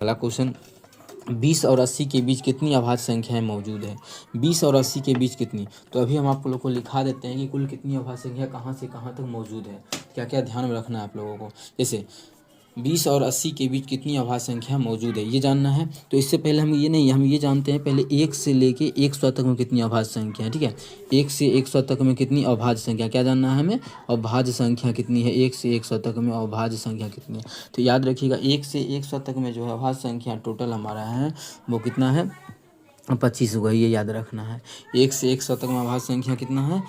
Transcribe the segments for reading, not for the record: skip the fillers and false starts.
अगला क्वेश्चन, 20 और 80 के बीच कितनी अभाज्य संख्याएं मौजूद है? 20 और 80 के बीच कितनी? तो अभी हम आप लोग को लिखा देते हैं कि कुल कितनी अभाज्य संख्या कहाँ से कहाँ तक मौजूद है, क्या क्या ध्यान में रखना है आप लोगों को। जैसे 20 और 80 के बीच कितनी अभाज्य संख्या मौजूद है, ये जानना है। तो इससे पहले हम ये जानते हैं पहले 1 से लेके 100 तक में कितनी अभाज्य संख्या है, ठीक है। 1 से 100 तक में कितनी अभाज्य संख्या, क्या जानना है हमें, अभाज्य संख्या कितनी है। 1 से 100 तक में अभाज्य संख्या कितनी है, तो याद रखिएगा 1 से 100 तक में जो है अभाज्य संख्या टोटल हमारा है वो कितना है, 25 हुआ है, ये याद रखना है। 1 से 100 तक में अभाज्य संख्या कितना है,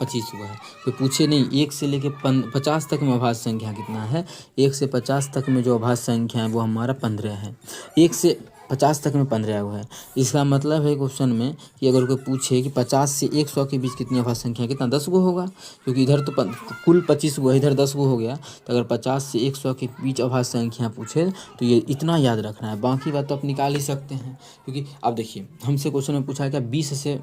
25 हुआ है। तो पूछे नहीं 1 से लेके 50 तक में अभाज्य संख्या कितना है। 1 से 50 तक में जो अभाज्य संख्या है वो हमारा 15 है। 1 से 50 तक में 15 हुआ है। इसका मतलब है क्वेश्चन में कि अगर कोई पूछे कि 50 से 100 के बीच कितनी अभाज्य संख्या है, कितना 10 गो होगा, क्योंकि इधर तो कुल 25 गो है, इधर 10 गो हो गया। तो अगर 50 से 100 के बीच अभाज्य संख्या पूछे तो ये इतना याद रखना है, बाकी बात तो आप निकाल ही सकते हैं। क्योंकि अब देखिए हमसे क्वेश्चन में पूछा है क्या 20 से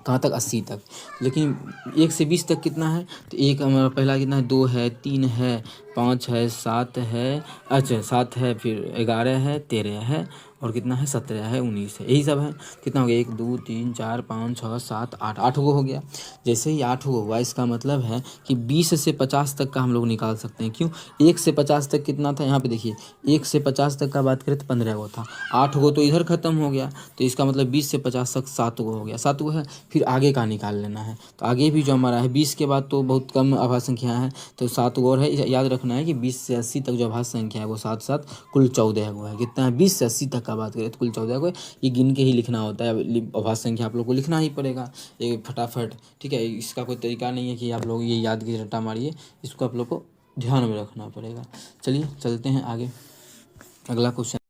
कहाँ तक 80 तक, लेकिन 1 से 20 तक कितना है, तो एक हमारा पहला कितना है, 2 है, 3 है, 5 है, 7 है, अच्छा 7 है, फिर 11 है, 13 है, और कितना है 17 है, 19 है, यही सब है। कितना हो गया 1 2 3 4 5 6 7 8, 8 गो हो गया। जैसे ही 8 गो हुआ इसका मतलब है कि 20 से 50 तक का हम लोग निकाल सकते हैं। क्यों, 1 से 50 तक कितना था, यहाँ पे देखिए 1 से 50 तक का बात करें तो 15 गो था, 8 गो तो इधर ख़त्म हो गया। तो इसका मतलब 20 से 50 तक 7 गो हो गया, 7 गो है। फिर आगे का निकाल लेना है, तो आगे भी जो हमारा है 20 के बाद तो बहुत कम अभाज्य संख्या है, तो 7 गो और है। याद रखना है कि 20 से 80 तक जो अभाज्य संख्या है वो 7 7 कुल 14 गो है। कितना है, 20 से 80 तक का बात करें तो कुल 14 गो है। ये गिन के ही लिखना होता है, अभाज्य संख्या आप लोग को लिखना ही पड़ेगा ये फटाफट, ठीक है। इसका कोई तरीका नहीं है कि आप लोग ये याद की रट्टा मारिए, इसको आप लोग को ध्यान में रखना पड़ेगा। चलिए चलते हैं आगे, अगला क्वेश्चन।